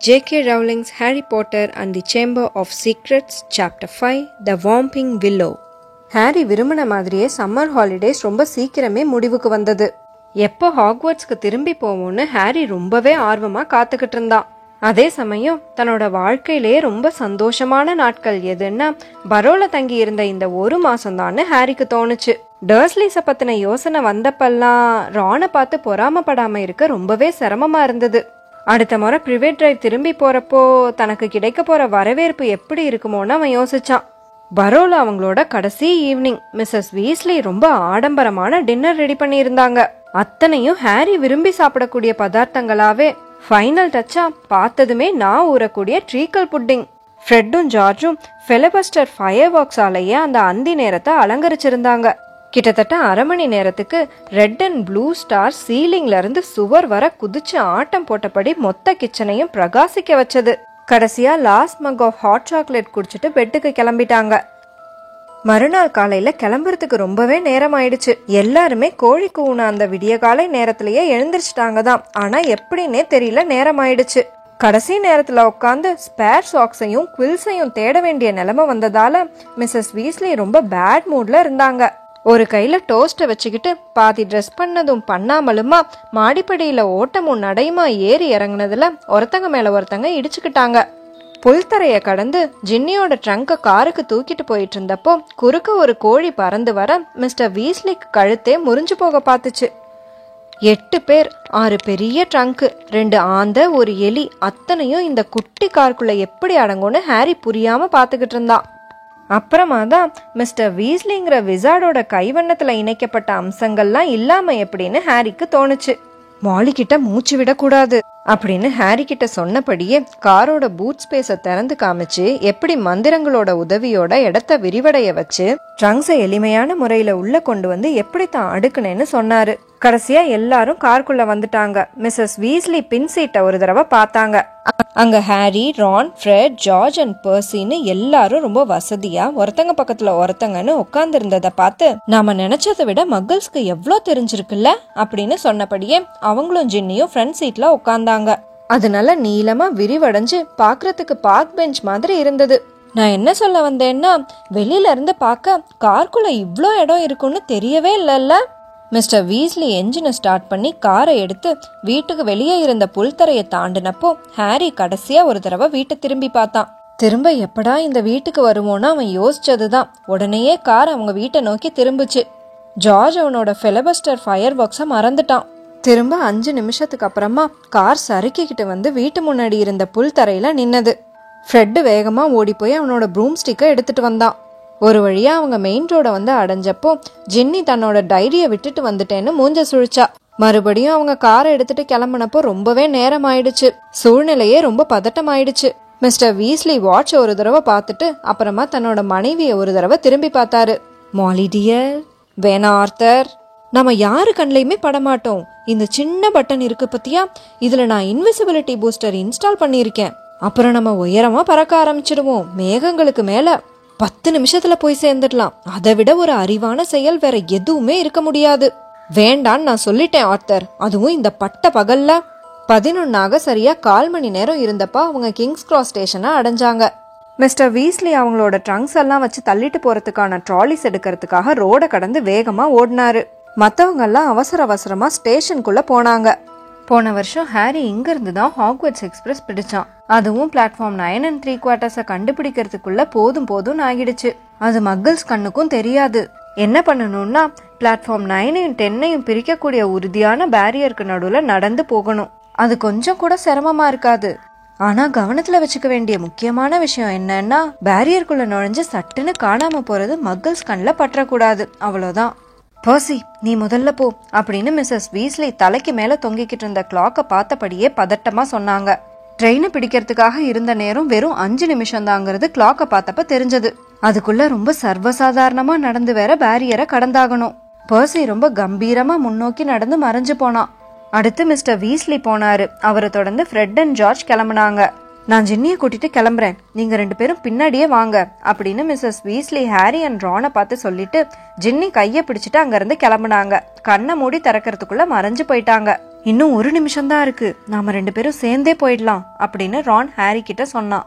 J.K. Rowling's Harry Potter and the Chamber of Secrets, Chapter 5, The Whomping Willow. Harry விரும்பின மாதிரியே summer holidays ரொம்ப சீக்கிரமே முடிவுக்கு வந்தது. எப்போ ஹாக்வர்ட்ஸ்க்கு திரும்பி போவோம்னு ஹாரி ரொம்பவே ஆர்வமா காத்துக்கிட்டு இருந்தான். அதே சமயம் தன்னோட வாழ்க்கையிலேயே ரொம்ப சந்தோஷமான நாட்கள் எதுன்னா பரோல தங்கி இருந்த இந்த ஒரு மாசம்தான்னு ஹாரிக்கு தோணுச்சு. டர்ஸ்லிஸ பத்தின யோசனை வந்தப்பெல்லாம் ரானை பார்த்து பொறாமப்படாம இருக்க ரொம்பவே சிரமமா இருந்தது. அடுத்த முறை பிரைவேட் டிரைவ் திரும்பி போறப்போ தனக்கு கிடைக்க போற வரவேற்பு எப்படி இருக்குமோன்னு அவன் யோசிச்சான். பரோல அவங்களோட கடைசி ஈவினிங் மிஸ்ஸஸ் வீஸ்லி ரொம்ப ஆடம்பரமான டின்னர் ரெடி பண்ணி இருந்தாங்க. அத்தனையும் ஹாரி விரும்பி சாப்பிடக்கூடிய பதார்த்தங்களாவே. ஃபைனல் டச்சா பார்த்ததுமே நான் ஊறக்கூடிய ட்ரீக்கல் புட்டிங். ஃப்ரெட்டும் ஜார்ஜும் ஃபெலிபஸ்டர் ஃபயர் ஒர்க்ஸாலேயே அந்த அந்தி நேரத்தை அலங்கரிச்சிருந்தாங்க. கிட்டத்தட்ட அரை மணி நேரத்துக்கு ரெட் அண்ட் ப்ளூ ஸ்டார் சீலிங்ல இருந்து சுவர் வர குதிச்சு ஆட்டம் போட்டபடி மொத்த கிச்சனையும் பிரகாசிக்க வச்சது. கடைசியா last mug of hot chocolate குடிச்சிட்டு பெட்டுக்கு கிளம்பிட்டாங்க. மறுநாள் காலையில கிளம்புறதுக்கு ரொம்பவே நேரம் ஆயிடுச்சு. எல்லாருமே கோழி கூவுன அந்த விடிய காலை நேரத்திலேயே எழுந்திரிச்சிட்டாங்க தான். ஆனா எப்படின்னே தெரியல, நேரம் ஆயிடுச்சு. கடைசி நேரத்துல உட்காந்து ஸ்பேர் சாக்ஸையும் குவில்ஸையும் தேட வேண்டிய நிலைமை வந்ததால மிஸ்ஸஸ் வீஸ்லி ரொம்ப பேட் மூட்ல இருந்தாங்க. ஒரு கையில டோஸ்ட்டை வச்சுக்கிட்டு பாதி ட்ரெஸ் பண்ணதும் பண்ணாமலுமா மாடிப்படியில ஓட்டமும் நடையுமா ஏறி இறங்குனதுல ஒருத்தங்க மேல ஒருத்தங்க இடிச்சுக்கிட்டாங்க. புல்தரைய கடந்து ஜின்னியோட ட்ரங்க காருக்கு தூக்கிட்டு போயிட்டு இருந்தப்போ குறுக்க ஒரு கோழி பறந்து வர மிஸ்டர் வீஸ்லிக்கு கழுத்தே முறிஞ்சு போக பார்த்துச்சு. 8 பேர், 6 பெரிய ட்ரங்கு, 2 ஆந்த, ஒரு எலி, அத்தனையும் இந்த குட்டி காருக்குள்ள எப்படி அடங்கும்னு ஹாரி புரியாம பாத்துக்கிட்டு இருந்தான். அப்புறமா தான் மிஸ்டர் வீஸ்லிங்கிற விசார்டோட கைவண்ணத்துல இணைக்கப்பட்ட அம்சங்கள்லாம் இல்லாம எப்படின்னு ஹாரிக்கு தோணுச்சு. மாலி கிட்ட மூச்சு விடக்கூடாது அப்படின்னு ஹாரி கிட்ட சொன்னபடியே காரோட பூட் ஸ்பேஸ திறந்து காமிச்சு எப்படி மந்திரங்களோட உதவியோட இடத்த விரிவடைய வச்சு ட்ரங்க்ஸை எளிமையான முறையில உள்ள கொண்டு வந்து எப்படி தான் அடுக்குனேன்னு சொன்னாரு. கடைசியா எல்லாரும் காருக்குள்ள வந்துட்டாங்க. மிஸ்ஸஸ் வீஸ்லி பின் சீட்டை ஒரு தடவை பார்த்தாங்க. அங்க Harry, Ron, Fred, George and பர்சின்னு எல்லாரும் ரொம்ப வசதியா ஒருத்தங்க பக்கத்துல ஒருத்தங்கன்னு உட்கார்ந்து இருந்ததை பார்த்து நாம நினைச்சதை விட மக்கள்ஸ்க்கு எவ்வளோ தெரிஞ்சிருக்குல்ல அப்படின்னு சொன்னபடியே அவங்களும் ஜின்னியும் ஃப்ரண்ட் சீட்ல உட்கார்ந்தாங்க. அதனால நீளமா விரிவடைஞ்சு பாக்குறதுக்கு பார்க் பெஞ்ச் மாதிரி இருந்தது. நான் என்ன சொல்ல வந்தேன்னா, வெளியில இருந்து பார்க்க காருக்குள்ள இவ்ளோ இடம் இருக்குன்னு தெரியவே இல்லைல்ல. மிஸ்டர் வீஸ்லி என்ஜினை ஸ்டார்ட் பண்ணி காரை எடுத்து வீட்டுக்கு வெளியே இருந்த புல்தரையை தாண்டினப்போ ஹாரி கடைசியா ஒரு தடவை வீட்டை திரும்பி பார்த்தான். திரும்ப எப்படா இந்த வீட்டுக்கு வருமோன்னு அவன் யோசிச்சதுதான். உடனேயே கார் அவங்க வீட்டை நோக்கி திரும்பிச்சு. ஜார்ஜ் அவனோட ஃபெலிபஸ்டர் ஃபயர் ஒர்க்ஸை மறந்துட்டான். திரும்ப 5 நிமிஷத்துக்கு அப்புறமா கார் சறுக்கிக்கிட்டு வந்து வீட்டு முன்னாடி இருந்த புல்தரையில நின்னது. ஃப்ரெட் வேகமா ஓடி போய் அவனோட ப்ரூம் ஸ்டிக்கை எடுத்துட்டு வந்தான். ஒரு வழியா அவங்க மெயின் ரோட வந்து அடைஞ்சப்போ ஜின்னி தன்னோட டைரியை விட்டுட்டு வந்துட்டேன்னு மூஞ்ச சுழிச்சா. மறுபடியும் அவங்க காரை எடுத்துட்டு கிளம்பினப்போ ரொம்பவே நேரம் ஆயிடுச்சு. சூழ்நிலையே ரொம்ப பதட்டம் ஆயிடுச்சு. மிஸ்டர் வீஸ்லி வாட்ச் ஒரு தடவை பார்த்துட்டு அப்புறமா தன்னோட மனைவியை ஒரு தடவை திரும்பி பார்த்தாரு. மாலி டியர், வேணா ஆர்த்தர், நம்ம யாரு கண்ணிலையுமே படமாட்டோம். இந்த சின்ன பட்டன் இருக்கு பத்தியா, இதுல நான் இன்விசிபிலிட்டி பூஸ்டர் இன்ஸ்டால் பண்ணிருக்கேன். அப்புறம் நம்ம உயரமா பறக்க ஆரம்பிச்சிடுவோம். மேகங்களுக்கு மேல 10 நிமிஷத்துல போய் சேர்ந்துடலாம். அதை விட ஒரு அறிவான செயல் வேற எதுவுமே இருக்க முடியாது. வேண்டான்னு நான் சொல்லிட்டேன் ஆர்த்தர். அதுவும் இந்த பட்ட பகல்ல. 11 சரியா 1/4 மணி நேரம் இருந்தப்ப அவங்க கிங்ஸ் கிராஸ் ஸ்டேஷனை அடைஞ்சாங்க. மிஸ்டர் வீஸ்லி அவங்களோட ட்ரங்க்ஸ் எல்லாம் வச்சு தள்ளிட்டு போறதுக்கான ட்ராலிஸ் எடுக்கிறதுக்காக ரோட கடந்து வேகமா ஓடினாரு. மற்றவங்க எல்லாம் அவசர அவசரமா ஸ்டேஷனுக்குள்ள போனாங்க. போன வருஷம் ஹாரி இங்க இருந்து தான் ஹாக்வர்ட்ஸ் எக்ஸ்பிரஸ் பிடிச்சான். அதுவும் பிளாட்ஃபார்ம் 9 3/4 கண்டுபிடிக்கிறதுக்குள்ள போதும் ஆகிடுச்சு. அது மக்கள்ஸ் கண்ணுக்கும் தெரியாது. என்ன பண்ணணும்னா பிளாட்ஃபார்ம் 9 10 பிரிக்கக்கூடிய உறுதியான பேரியருக்கு நடுவுல நடந்து போகணும். அது கொஞ்சம் கூட சிரமமா இருக்காது. ஆனா கவனத்துல வச்சுக்க வேண்டிய முக்கியமான விஷயம் என்னன்னா, பேரியருக்குள்ள நுழைஞ்சு சட்டுன்னு காணாம போறது மக்கள்ஸ் கண்ணில் பற்றக்கூடாது. அவ்வளவுதான். பர்சி, நீ முதல்ல போ அப்படின்னு மிஸ்ஸஸ் வீஸ்லி தலைக்கு மேல தொங்கிக்கிட்டு இருந்த கிளாக்க பார்த்தபடியே பதட்டமா சொன்னாங்க. ட்ரெயினை பிடிக்கிறதுக்காக இருந்த நேரம் வெறும் 5 நிமிஷம் தாங்கிறது கிளாக்க பார்த்தப்ப தெரிஞ்சது. அதுக்குள்ள ரொம்ப சர்வசாதாரணமா நடந்து வேற பேரியரை கடந்தாகணும். பர்சி ரொம்ப கம்பீரமா முன்னோக்கி நடந்து மறைஞ்சு போனான். அடுத்து மிஸ்டர் வீஸ்லி போனாரு. அவரை தொடர்ந்து ஃப்ரெட் அண்ட் ஜார்ஜ் கிளம்புனாங்க. நான் ஜின்னியை கூட்டிட்டு கிளம்புறேன், நீங்க 2 பேரும் பின்னாடியே வாங்க அப்படின்னு மிஸ்ஸஸ் வீஸ்லி ஹாரி அண்ட் ரானை பார்த்து சொல்லிட்டு ஜின்னி கைய பிடிச்சிட்டு அங்க இருந்து கிளம்புனாங்க. கண்ணை மூடி திறக்கிறதுக்குள்ள மறைஞ்சு போயிட்டாங்க. இன்னும் 1 நிமிஷம்தான் இருக்கு, நாம 2 பேரும் சேர்ந்தே போயிடலாம் அப்படின்னு ரான் ஹாரி கிட்ட சொன்னான்.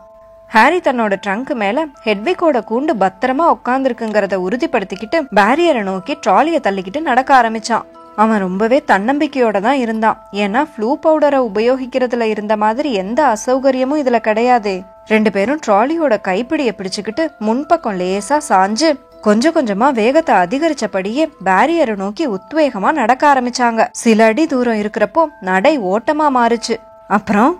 ஹாரி தன்னோட ட்ரங்க் மேல ஹெட்விக்கோட கூண்டு பத்திரமா உட்காந்துருக்குங்கிறத உறுதிப்படுத்திக்கிட்டு பேரியரை நோக்கி ட்ராலியை தள்ளிக்கிட்டு நடக்க ஆரம்பிச்சான். அவன் ரொம்பவே தன்னம்பிக்கையோட தான் இருந்தான். ஏன்னா ஃப்ளூ பவுடரை உபயோகிக்கிறதுல இருந்த மாதிரி எந்த அசௌகரியமும் இதுல கிடையாதே. 2 பேரும் ட்ராலியோட கைப்பிடியை பிடிச்சுக்கிட்டு முன்பக்கம் லேசா சாஞ்சு கொஞ்சம் கொஞ்சமா வேகத்தை அதிகரிச்சபடியே பேரியரை நோக்கி உத்வேகமா நடக்க ஆரம்பிச்சாங்க. சில அடி தூரம் இருக்கிறப்போ நடை ஓட்டமா மாறுச்சு. அப்புறம்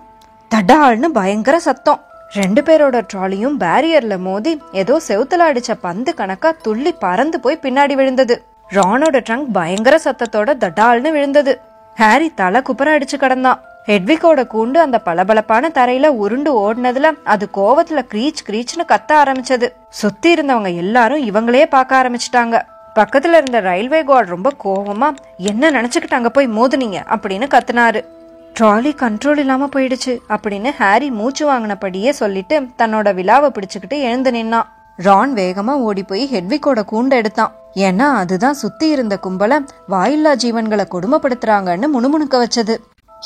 தடால்னு பயங்கர சத்தம். 2 பேரோட ட்ராலியும் பேரியர்ல மோதி ஏதோ செவுத்துல அடிச்ச பந்து கணக்கா துள்ளி பறந்து போய் பின்னாடி விழுந்தது. ரானோட ட்ரங்க் பயங்கர சத்தத்தோட தடால்னு விழுந்தது. ஹாரி தலை குப்புற அடிச்சு கிடந்தான். ஹெட்விக்கோட கூண்டு அந்த பளபளப்பான தரையில உருண்டு ஓடினதுல அது கோவத்துல கிரீச் கிரீச்னு கத்த ஆரம்பிச்சது. சுத்தி இருந்தவங்க எல்லாரும் இவங்களே பார்க்க ஆரம்பிச்சுட்டாங்க. பக்கத்துல இருந்த ரயில்வே கார்டு ரொம்ப கோவமா, என்ன நினைச்சுக்கிட்டு அங்க போய் மோதுனீங்க அப்படின்னு கத்துனாரு. ட்ராலி கண்ட்ரோல் இல்லாம போயிடுச்சு அப்படின்னு ஹாரி மூச்சு வாங்கினபடியே சொல்லிட்டு தன்னோட விழாவை பிடிச்சுக்கிட்டு எழுந்து நின்னான். ரான் வேகமா ஓடி போய் ஹெட்விக்கோட கூண்டை எடுத்தான். ஏன்னா அதுதான் சுத்தி இருந்த கும்பல வாயில்லா ஜீவன்களை கொடுமைப்படுத்துறாங்கன்னு முணுமுணுக்க வச்சது.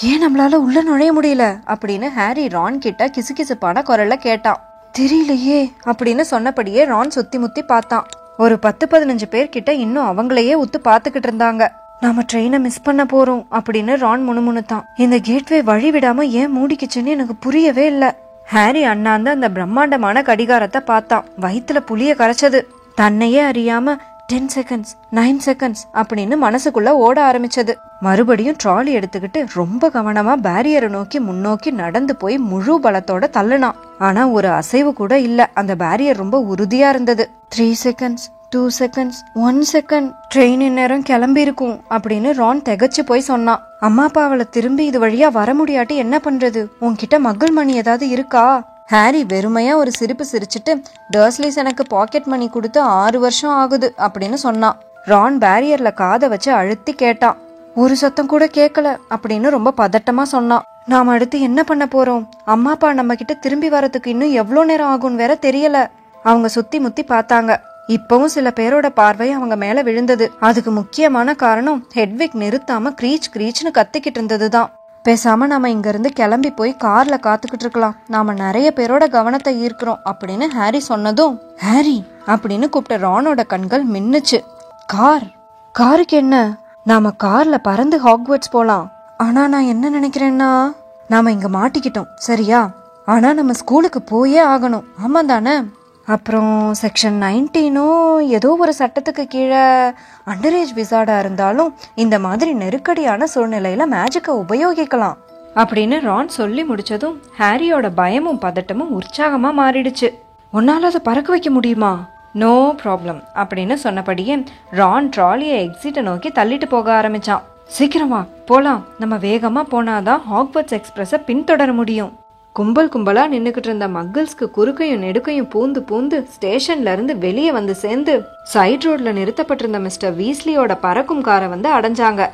ஏன் நம்மளால உள்ள நுழைய முடியல அப்படின்னு ஹாரி ரான் கிட்ட கிசுகிசுப்பான குரல்ல கேட்டான். தெரியலையே அப்படின்னு சொன்னபடியே ரான் சுத்தி முத்தி பார்த்தான். ஒரு 10-15 பேர்கிட்ட இன்னும் அவங்களையே உத்து பாத்துக்கிட்டு இருந்தாங்க. நாம ட்ரெயினை மிஸ் பண்ண போறோம் அப்படின்னு ரான் முணுமுணுத்தான். இந்த கேட்வே வழி விடாம ஏன் மூடிக்குச்சுன்னு எனக்கு புரியவே இல்ல. ஹாரி அண்ணாந்து அந்த பிரம்மாண்டமான கடிகாரத்தை பார்த்தான். வயிற்றுல புளிய கரைச்சது. தன்னையே அறியாம 10 செகண்ட்ஸ் 9 செகண்ட்ஸ் அப்படின்னு மனசுக்குள்ள ஓட ஆரம்பிச்சது. மறுபடியும் ட்ராலி எடுத்துக்கிட்டு ரொம்ப கவனமா பேரியரை நோக்கி முன்னோக்கி நடந்து போய் முழு பலத்தோட தள்ளுனான். ஆனா ஒரு அசைவு கூட இல்ல. அந்த பேரியர் ரொம்ப உறுதியா இருந்தது. 3 செகண்ட்ஸ் 2 செகண்ட்ஸ் 1 செகண்ட், ட்ரெயின் இந்நேரம் கிளம்பி இருக்கும் அப்படின்னு ரான் திகச்சு போய் சொன்னான். அம்மா அப்பா அவளை திரும்பி இது வழியா வர முடியாட்டி என்ன பண்றது? உன்கிட்ட மகள் மணி ஏதாவது இருக்கா? ஹாரி வெறுமையா ஒரு சிரிப்பு சிரிச்சுட்டு, டர்ஸ்லிஸ் எனக்கு பாக்கெட் மணி கொடுத்து 6 வருஷம் ஆகுது அப்படின்னு சொன்னான். ரான் பேரியர்ல காதை வச்சு அழுத்தி கேட்டான். ஒரு சத்தம் கூட கேட்கல அப்படின்னு ரொம்ப பதட்டமா சொன்னான். நாம அடுத்து என்ன பண்ண போறோம்? அம்மா அப்பா நம்ம கிட்ட திரும்பி வரதுக்கு இன்னும் எவ்வளவு நேரம் ஆகும்னு வேற தெரியல. அவங்க சுத்தி முத்தி பார்த்தாங்க. இப்பவும் சில பேரோட பார்வை அவங்க மேல விழுந்தது. அதுக்கு முக்கியமான காரணம் ஹெட்விக் நிறுத்தாம கிரீச் கிரீச்னு கத்திக்கிட்டு இருந்ததுதான். பேசாம நாம இங்க இருந்து கிளம்பி போய் கார்ல காத்துக்கிட்டு இருக்கலாம், நாம நிறைய பேரோட கவனத்தை ஈர்க்கிறோம் அப்படின்னு ஹாரி சொன்னதும், ஹாரி அப்படின்னு கூப்பிட்ட ரானோட கண்கள் மின்னுச்சு. காருக்கு என்ன? நாம கார்ல பறந்து ஹாக்வர்ட்ஸ் போலாம். ஆனா நான் என்ன நினைக்கிறேன்னா, நாம இங்க மாட்டிக்கிட்டோம் சரியா? ஆனா நம்ம ஸ்கூலுக்கு போயே ஆகணும், ஆமா தானே? அப்புறம் செக்ஷன் 19 ஏதோ ஒரு சட்டத்துக்கு கீழே அண்டரேஜ் விசார்டா இருந்தாலும் இந்த மாதிரி நெருக்கடியான சூழ்நிலையில மேஜிக்கை உபயோகிக்கலாம் அப்படின்னு ரான் சொல்லி முடிச்சதும் ஹாரியோட பயமும் பதட்டமும் உற்சாகமா மாறிடுச்சு. உன்னால அதை பறக்க வைக்க முடியுமா? நோ ப்ராப்ளம் அப்படின்னு சொன்னபடியே ரான் ட்ராலியை எக்ஸிட்டை நோக்கி தள்ளிட்டு போக ஆரம்பிச்சான். சீக்கிரமா போலாம், நம்ம வேகமா போனாதான் ஹாக்வர்ட்ஸ் எக்ஸ்பிரஸை பின்தொடர முடியும். கும்பல் கும்பலா நின்னுக்கிட்டு இருந்த மக்கிள்ஸ்க்கு குறுக்கையும் நெடுக்கையும் பூந்து பூந்து ஸ்டேஷன்ல இருந்து வெளியே வந்து சேர்ந்து சைட் ரோட்ல நிறுத்தப்பட்டிருந்த மிஸ்டர் வீஸ்லியோட பறக்கும் காரை வந்து அடைஞ்சாங்க.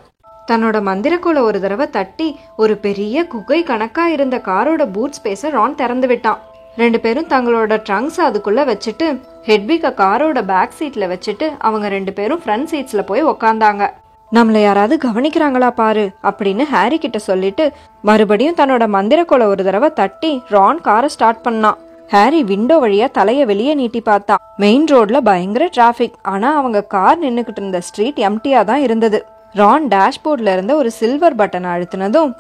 தன்னோட மந்திரக்கோலை ஒரு தடவை தட்டி ஒரு பெரிய குகை கணக்கா இருந்த காரோட பூட் ஸ்பேஸை ரான் திறந்து விட்டான். 2 பேரும் தங்களோட ட்ரங்க்ஸ் அதுக்குள்ள வச்சுட்டு ஹெட்விக்க காரோட பேக் சீட்ல வச்சுட்டு அவங்க 2 பேரும் ஃப்ரண்ட் சீட்ஸ்ல போய் உக்காந்தாங்க. நம்மள யாராவது கவனிக்கிறாங்களா பாரு அப்படின்னு ஹாரி கிட்ட சொல்லிட்டு மறுபடியும் தன்னோட மந்திரக்கோலை ஒரு தடவை தட்டி ரான் காரை ஸ்டார்ட் பண்ணான். ஹாரி விண்டோ வழியா தலைய வெளியே நீட்டி பார்த்தான். மெயின் ரோட்ல பயங்கர டிராபிக். ஆனா அவங்க கார் நின்னுகிட்டு இருந்த ஸ்ட்ரீட் எம்டியா தான் இருந்தது. ரான் டேஷ்போர்ட்ல இருந்த ஒரு சில்வர் பட்டனை அழுத்தினதும்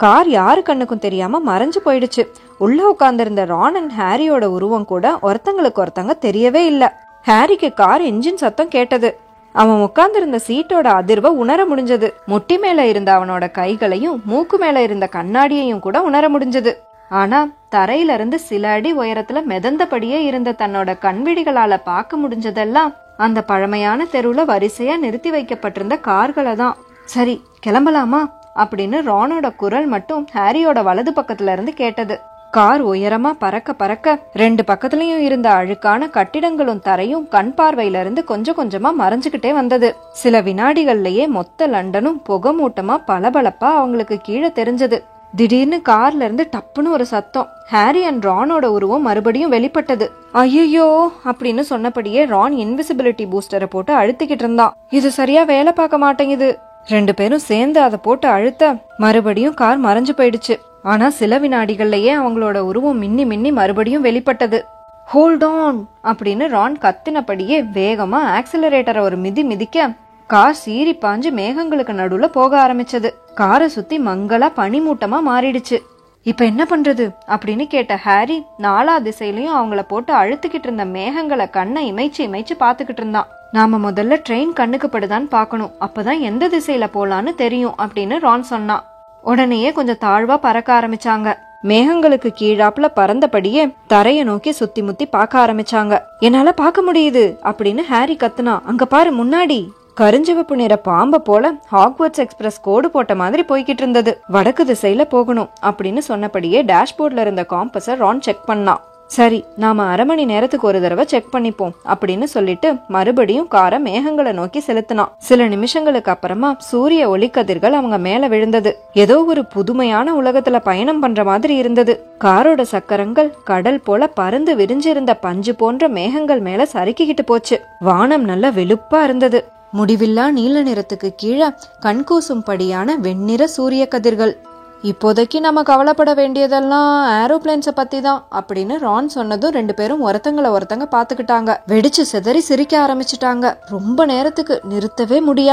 கார் யாரு கண்ணுக்கும் தெரியாம மறைஞ்சு போயிடுச்சு. உள்ள உட்கார்ந்திருந்த ரான் அண்ட் ஹாரியோட உருவம் கூட ஒருத்தங்களுக்கு ஒருத்தங்க தெரியவே இல்ல. ஹாரிக்கு கார் என்ஜின் சத்தம் கேட்டது. அவன் உட்கார்ந்திருந்த சீட்டோட அதிர்வை உணர முடிஞ்சது. முட்டி மேல இருந்த அவனோட கைகளையும் மூக்கு மேல இருந்த கண்ணாடியையும் கூட உணர முடிஞ்சது. ஆனா தரையில இருந்து சில அடி உயரத்துல மிதந்தபடியே இருந்த தன்னோட கண்விழிகளால பார்க்க முடிஞ்சதெல்லாம் அந்த பழமையான தெருவுல வரிசையா நிறுத்தி வைக்கப்பட்டிருந்த கார்களை தான். சரி கிளம்பலாமா அப்படின்னு ரானோட குரல் மட்டும் ஹாரியோட வலது பக்கத்துல இருந்து கேட்டது. கார் உயரமா பறக்க பறக்க 2 பக்கத்துலயும் இருந்த அழுக்கான கட்டிடங்களும் தரையும் கண் பார்வையில இருந்து கொஞ்சம் கொஞ்சமா மறைஞ்சுகிட்டே வந்தது. சில வினாடிகள்லயே மொத்த லண்டனும் புகை மூட்டமா பளபளப்பா அவங்களுக்கு கீழே தெரிஞ்சது. திடீர்னு கார்ல இருந்து டப்புன்னு ஒரு சத்தம். ஹாரி அண்ட் ரானோட உருவம் மறுபடியும் வெளிப்பட்டது. ஐயோ அப்படின்னு சொன்னபடியே ரான் இன்விசிபிலிட்டி பூஸ்டரை போட்டு அழுத்திக்கிட்டு இருந்தான். இது சரியா வேலை பார்க்க மாட்டேங்குது 2 பேரும் சேர்ந்து அதை போட்டு அழுத்த மறுபடியும் கார் மறைஞ்சு போயிடுச்சு. ஆனா சில வினாடிகள்லயே அவங்களோட உருவம் மின்னி மின்னி மறுபடியும் வெளிப்பட்டது. ஹோல்ட் ஆன் அப்படின்னு ரான் கத்தினபடியே வேகமா ஆக்சிலரேட்டரை ஒரு மிதி மிதிக்க கார் சீறி பாஞ்சு மேகங்களுக்கு நடுவுல போக ஆரம்பிச்சது. காரை சுத்தி மங்களா பனிமூட்டமா மாறிடுச்சு. இப்ப என்ன பண்றது அப்படின்னு கேட்ட ஹாரி 4 திசையிலயும் அவங்கள போட்டு அழுத்துக்கிட்டு இருந்த மேகங்களை கண்ணை இமைச்சு இமைச்சு பாத்துக்கிட்டு இருந்தான். நாம முதல்ல ட்ரெயின் கண்ணுக்கு படுதான்னு பாக்கணும், அப்பதான் எந்த திசையில போலான்னு தெரியும் அப்படின்னு ரான் சொன்னான். உடனேயே கொஞ்சம் தாழ்வா பறக்க ஆரம்பிச்சாங்க. மேகங்களுக்கு கீழாப்புல பறந்தபடியே தரைய நோக்கி சுத்தி முத்தி பார்க்க ஆரம்பிச்சாங்க. என்னால பார்க்க முடியுது அப்படின்னு ஹாரி கத்துனா. அங்க பாரு முன்னாடி கருஞ்சிவப்பு நிற பாம்பை போல ஹாக்வர்ட்ஸ் எக்ஸ்பிரஸ் கோடு போட்ட மாதிரி போய்கிட்டு இருந்தது. வடக்கு திசையில போகணும் அப்படின்னு சொன்னபடியே டேஷ்போர்ட்ல இருந்த காம்பஸை ரான் செக் பண்ணான். சரி, நாம அரை மணி நேரத்துக்கு ஒரு தடவை செக் பண்ணிப்போம் அப்படின்னு சொல்லிட்டு மறுபடியும் காரை மேகங்களை நோக்கி செலுத்தினான். சில நிமிஷங்களுக்கு அப்புறமா சூரிய ஒளிக்கதிர்கள் அவங்க மேல விழுந்தது. ஏதோ ஒரு புதுமையான உலகத்துல பயணம் பண்ற மாதிரி இருந்தது. காரோட சக்கரங்கள் கடல் போல பறந்து விரிஞ்சிருந்த பஞ்சு போன்ற மேகங்கள் மேல சறுக்கிக்கிட்டு போச்சு. வானம் நல்ல வெளுப்பா இருந்தது. முடிவில்லா நீல நிறத்துக்கு கீழே கண்கூசும் படியான வெண்ணிற சூரிய கதிர்கள். இப்போதைக்கு நம்ம கவலைப்பட வேண்டியதெல்லாம் ஏரோப்ளேன்ஸை பத்தி தான் அப்படின்னு ரான் சொன்னதும் 2 பேரும் ஒருத்தங்களை ஒருத்தங்க பாத்துக்கிட்டாங்க. வெடிச்சு சிதறி சிரிக்க ஆரம்பிச்சுட்டாங்க. ரொம்ப நேரத்துக்கு நிறுத்தவே முடியாம